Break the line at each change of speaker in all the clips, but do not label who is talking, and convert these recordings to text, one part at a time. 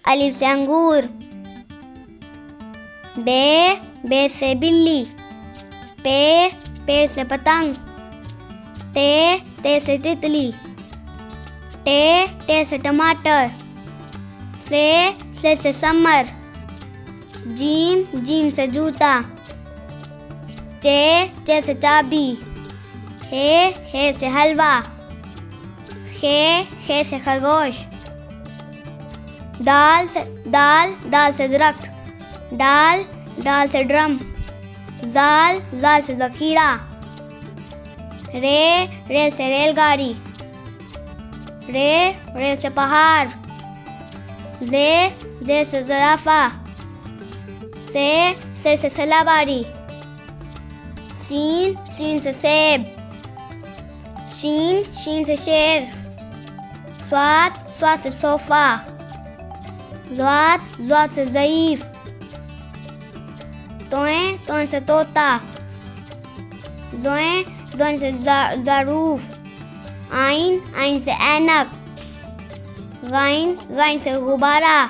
अलिफ से अंगूर। बे से बिल्ली। पे से पतंग। ते से तितली। टे से टमाटर। से समर। जीम से जूता। चे से चाबी। हे से हलवा। खे से खरगोश। दाल से दरख्त। डाल से ड्रम। जाल से जखीरा। रे से रेलगाड़ी। रे से पहाड़। जे से ज़राफ़ा। से सलाबारी। सीन से सेब। शीन से शेर। स्वाद से सोफ़ा। ज़्वाद से ज़ईफ़। तोए से तोता। ज़ोए से ज़रूफ़। आइन से ऐनक। गाइन से गुब्बारा।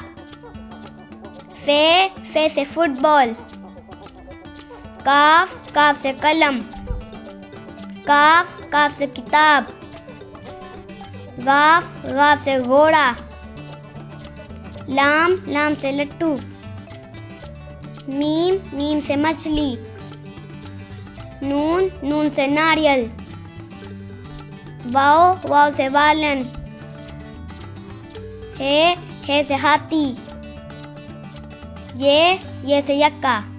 फे से फुटबॉल। काफ से कलम। काफ से किताब। गाफ से घोड़ा। लाम से लट्टू। मीम से मछली। नून से नारियल। वाव से वालन। हे से हाथी। ये से यक्का।